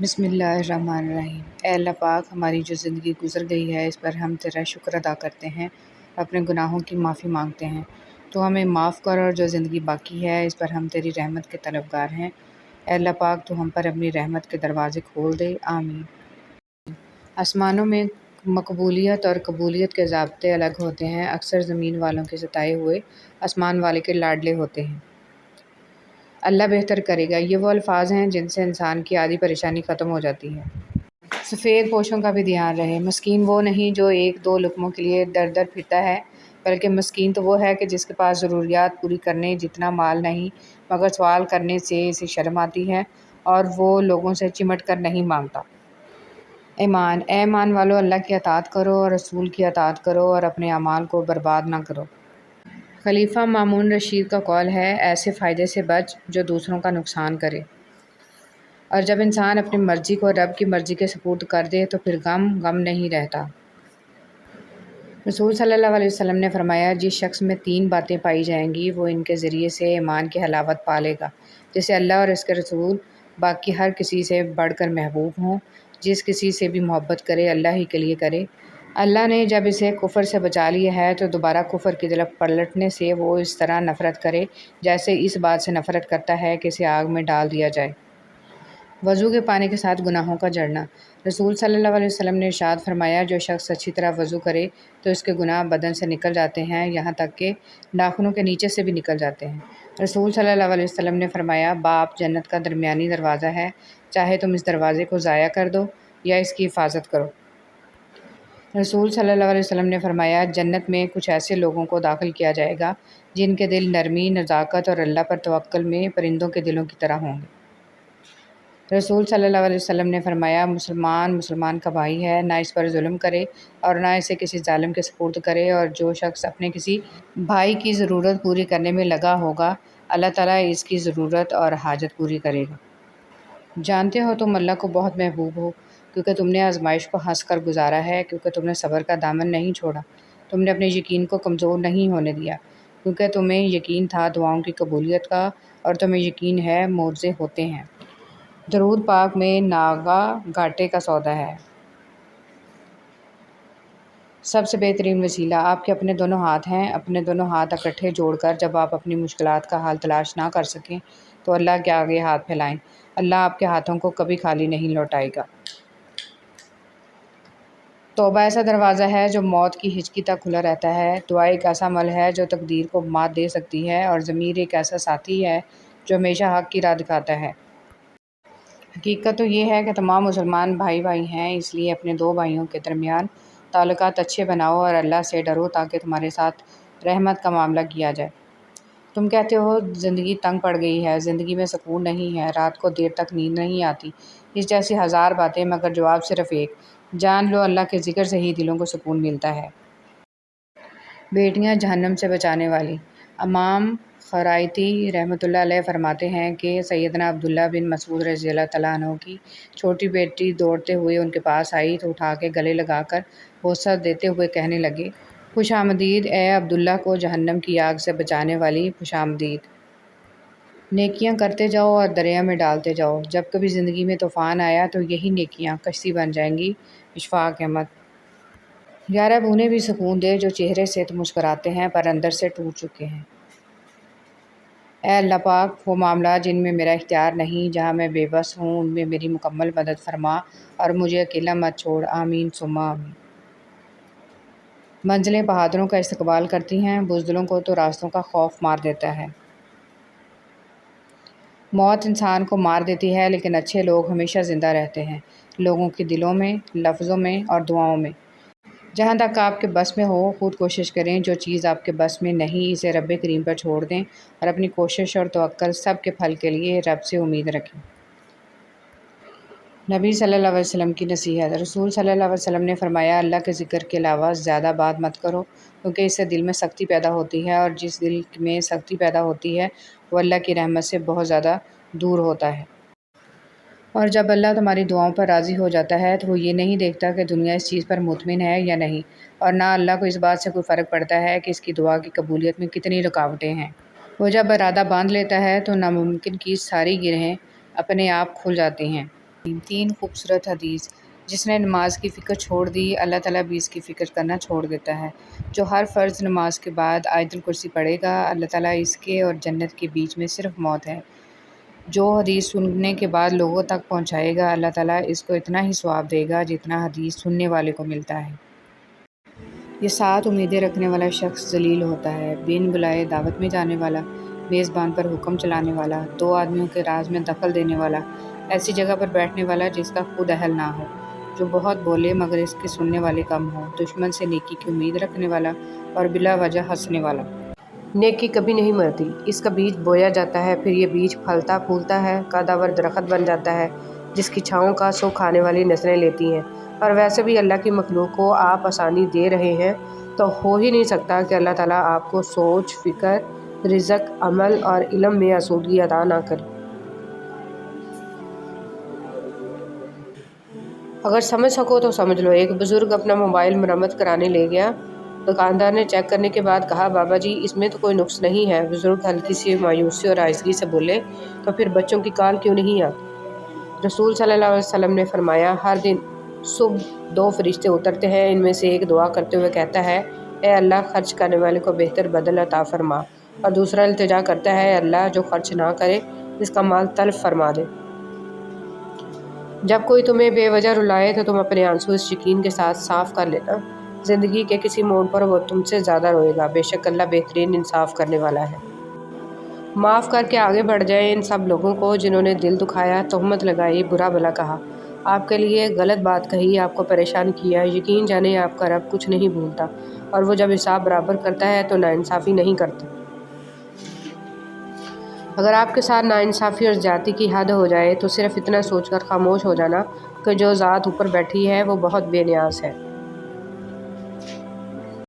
بسم اللہ الرحمن الرحیم۔ اے اللہ پاک، ہماری جو زندگی گزر گئی ہے اس پر ہم تیرا شکر ادا کرتے ہیں، اپنے گناہوں کی معافی مانگتے ہیں۔ تو ہمیں معاف کر، اور جو زندگی باقی ہے اس پر ہم تیری رحمت کے طلبگار ہیں۔ اے اللہ پاک، تو ہم پر اپنی رحمت کے دروازے کھول دے، آمین۔ آسمانوں میں مقبولیت اور قبولیت کے ضابطے الگ ہوتے ہیں، اکثر زمین والوں کے ستائے ہوئے آسمان والے کے لاڈلے ہوتے ہیں۔ اللہ بہتر کرے گا، یہ وہ الفاظ ہیں جن سے انسان کی آدھی پریشانی ختم ہو جاتی ہے۔ سفید پوشوں کا بھی دھیان رہے، مسکین وہ نہیں جو ایک دو لقموں کے لیے در در پھرتا ہے، بلکہ مسکین تو وہ ہے کہ جس کے پاس ضروریات پوری کرنے جتنا مال نہیں، مگر سوال کرنے سے اسے شرم آتی ہے اور وہ لوگوں سے چمٹ کر نہیں مانگتا۔ ایمان، اے ایمان والو، اللہ کی اطاعت کرو اور رسول کی اطاعت کرو اور اپنے اعمال کو برباد نہ کرو۔ خلیفہ مامون رشید کا قول ہے، ایسے فائدے سے بچ جو دوسروں کا نقصان کرے۔ اور جب انسان اپنی مرضی کو رب کی مرضی کے سپرد کر دے تو پھر غم نہیں رہتا۔ رسول صلی اللہ علیہ وسلم نے فرمایا، جس شخص میں 3 باتیں پائی جائیں گی وہ ان کے ذریعے سے ایمان کی حلاوت پا لے گا، جسے اللہ اور اس کے رسول باقی ہر کسی سے بڑھ کر محبوب ہوں۔ جس کسی سے بھی محبت کرے اللہ ہی کے لیے کرے۔ اللہ نے جب اسے کفر سے بچا لیا ہے تو دوبارہ کفر کی طرف پلٹنے سے وہ اس طرح نفرت کرے جیسے اس بات سے نفرت کرتا ہے کہ اسے آگ میں ڈال دیا جائے۔ وضو کے پانی کے ساتھ گناہوں کا جھڑنا۔ رسول صلی اللہ علیہ وسلم نے ارشاد فرمایا، جو شخص اچھی طرح وضو کرے تو اس کے گناہ بدن سے نکل جاتے ہیں، یہاں تک کہ ناخنوں کے نیچے سے بھی نکل جاتے ہیں۔ رسول صلی اللہ علیہ وسلم نے فرمایا، باب جنت کا درمیانی دروازہ ہے، چاہے تم اس دروازے کو ضائع کر دو یا اس کی حفاظت کرو۔ رسول صلی اللہ علیہ وسلم نے فرمایا، جنت میں کچھ ایسے لوگوں کو داخل کیا جائے گا جن کے دل نرمی، نزاکت اور اللہ پر توکل میں پرندوں کے دلوں کی طرح ہوں گے۔ رسول صلی اللہ علیہ وسلم نے فرمایا، مسلمان کا بھائی ہے، نہ اس پر ظلم کرے اور نہ اسے کسی ظالم کے سپرد کرے، اور جو شخص اپنے کسی بھائی کی ضرورت پوری کرنے میں لگا ہوگا اللہ تعالیٰ اس کی ضرورت اور حاجت پوری کرے گا۔ جانتے ہو تم اللہ کو بہت محبوب ہو، کیونکہ تم نے آزمائش کو ہنس کر گزارا ہے، کیونکہ تم نے صبر کا دامن نہیں چھوڑا، تم نے اپنے یقین کو کمزور نہیں ہونے دیا، کیونکہ تمہیں یقین تھا دعاؤں کی قبولیت کا اور تمہیں یقین ہے معجزے ہوتے ہیں۔ درود پاک میں ناگا گھاٹے کا سودا ہے۔ سب سے بہترین وسیلہ آپ کے اپنے دونوں ہاتھ ہیں۔ اپنے دونوں ہاتھ اکٹھے جوڑ کر جب آپ اپنی مشکلات کا حل تلاش نہ کر سکیں تو اللہ کے آگے ہاتھ پھیلائیں، اللہ آپ کے ہاتھوں کو کبھی خالی نہیں لوٹائے گا۔ توبہ ایسا دروازہ ہے جو موت کی ہچکی تک کھلا رہتا ہے، دعا ایک ایسا عمل ہے جو تقدیر کو مات دے سکتی ہے، اور ضمیر ایک ایسا ساتھی ہے جو ہمیشہ حق کی راہ دکھاتا ہے۔ حقیقت تو یہ ہے کہ تمام مسلمان بھائی بھائی ہیں، اس لیے اپنے 2 بھائیوں کے درمیان تعلقات اچھے بناؤ اور اللہ سے ڈرو تاکہ تمہارے ساتھ رحمت کا معاملہ کیا جائے۔ تم کہتے ہو زندگی تنگ پڑ گئی ہے، زندگی میں سکون نہیں ہے، رات کو دیر تک نیند نہیں آتی، اس جیسی ہزار باتیں، مگر جواب صرف ایک، جان لو اللہ کے ذکر سے ہی دلوں کو سکون ملتا ہے۔ بیٹیاں جہنم سے بچانے والی۔ امام خرائطی رحمۃ اللہ علیہ فرماتے ہیں کہ سیدنا عبداللہ بن مسعود رضی اللہ تعالیٰ عنہ کی چھوٹی بیٹی دوڑتے ہوئے ان کے پاس آئی تو اٹھا کے گلے لگا کر بوسہ دیتے ہوئے کہنے لگے، خوش آمدید اے عبداللہ کو جہنم کی آگ سے بچانے والی، خوش آمدید۔ نیکیاں کرتے جاؤ اور دریا میں ڈالتے جاؤ، جب کبھی زندگی میں طوفان آیا تو یہی نیکیاں کشتی بن جائیں گی۔ اشفاق احمد۔ یارب انہیں بھی سکون دے جو چہرے سے تو مسکراتے ہیں پر اندر سے ٹوٹ چکے ہیں۔ اے اللہ پاک، وہ معاملات جن میں میرا اختیار نہیں، جہاں میں بے بس ہوں، ان میں میری مکمل مدد فرما اور مجھے اکیلا مت چھوڑ، آمین ثم آمین۔ منزلیں بہادروں کا استقبال کرتی ہیں، بزدلوں کو تو راستوں کا خوف مار دیتا ہے۔ موت انسان کو مار دیتی ہے لیکن اچھے لوگ ہمیشہ زندہ رہتے ہیں، لوگوں کے دلوں میں، لفظوں میں اور دعاؤں میں۔ جہاں تک آپ کے بس میں ہو خود کوشش کریں، جو چیز آپ کے بس میں نہیں اسے رب کریم پر چھوڑ دیں اور اپنی کوشش اور توکل سب کے پھل کے لیے رب سے امید رکھیں۔ نبی صلی اللہ علیہ وسلم کی نصیحت۔ رسول صلی اللہ علیہ وسلم نے فرمایا، اللہ کے ذکر کے علاوہ زیادہ بات مت کرو، کیونکہ اس سے دل میں سختی پیدا ہوتی ہے، اور جس دل میں سختی پیدا ہوتی ہے وہ اللہ کی رحمت سے بہت زیادہ دور ہوتا ہے۔ اور جب اللہ تمہاری دعاؤں پر راضی ہو جاتا ہے تو وہ یہ نہیں دیکھتا کہ دنیا اس چیز پر مطمئن ہے یا نہیں، اور نہ اللہ کو اس بات سے کوئی فرق پڑتا ہے کہ اس کی دعا کی قبولیت میں کتنی رکاوٹیں ہیں۔ وہ جب ارادہ باندھ لیتا ہے تو ناممکن کی ساری گرہیں اپنے آپ کھل جاتی ہیں۔ تین خوبصورت حدیث۔ جس نے نماز کی فکر چھوڑ دی اللہ تعالیٰ بھی اس کی فکر کرنا چھوڑ دیتا ہے۔ جو ہر فرض نماز کے بعد آیت الکرسی پڑھے گا اللہ تعالیٰ اس کے اور جنت کے بیچ میں صرف موت ہے۔ جو حدیث سننے کے بعد لوگوں تک پہنچائے گا اللہ تعالیٰ اس کو اتنا ہی ثواب دے گا جتنا حدیث سننے والے کو ملتا ہے۔ یہ 7 امیدیں رکھنے والا شخص ذلیل ہوتا ہے۔ بن بلائے دعوت میں جانے والا، میزبان پر حکم چلانے والا، 2 آدمیوں کے راز میں دخل دینے والا، ایسی جگہ پر بیٹھنے والا جس کا خود اہل نہ ہو، جو بہت بولے مگر اس کے سننے والے کم ہوں، دشمن سے نیکی کی امید رکھنے والا اور بلا وجہ ہنسنے والا۔ نیکی کبھی نہیں مرتی، اس کا بیج بویا جاتا ہے، پھر یہ بیج پھلتا پھولتا ہے، قداور درخت بن جاتا ہے جس کی چھاؤں کا سو کھانے والی نسلیں لیتی ہیں۔ اور ویسے بھی اللہ کی مخلوق کو آپ آسانی دے رہے ہیں تو ہو ہی نہیں سکتا کہ اللہ تعالیٰ آپ کو سوچ، فکر، رزق، عمل اور علم میں آسودگی عطا نہ کرے۔ اگر سمجھ سکو تو سمجھ لو۔ ایک بزرگ اپنا موبائل مرمت کرانے لے گیا۔ دکاندار نے چیک کرنے کے بعد کہا بابا جی اس میں تو کوئی نقص نہیں ہے۔ بزرگ ہلکی سی مایوسی اور آہستگی سے بولے تو پھر بچوں کی کال کیوں نہیں آتی؟ رسول صلی اللہ علیہ وسلم نے فرمایا ہر دن صبح 2 فرشتے اترتے ہیں، ان میں سے ایک دعا کرتے ہوئے کہتا ہے اے اللہ خرچ کرنے والے کو بہتر بدل عطا فرما، اور دوسرا التجا کرتا ہے اے اللہ جو خرچ نہ کرے اس کا مال تلف فرما دے۔ جب کوئی تمہیں بے وجہ رلائے تو تم اپنے آنسو اس یقین کے ساتھ صاف کر لینا زندگی کے کسی موڑ پر وہ تم سے زیادہ روئے گا، بے شک اللہ بہترین انصاف کرنے والا ہے۔ معاف کر کے آگے بڑھ جائیں ان سب لوگوں کو جنہوں نے دل دکھایا، تہمت لگائی، برا بھلا کہا، آپ کے لیے غلط بات کہی، آپ کو پریشان کیا۔ یقین جانیں آپ کا رب کچھ نہیں بھولتا، اور وہ جب حساب برابر کرتا ہے تو ناانصافی نہیں کرتا۔ اگر آپ کے ساتھ ناانصافی اور زیادتی کی حد ہو جائے تو صرف اتنا سوچ کر خاموش ہو جانا کہ جو ذات اوپر بیٹھی ہے وہ بہت بے نیاز ہے۔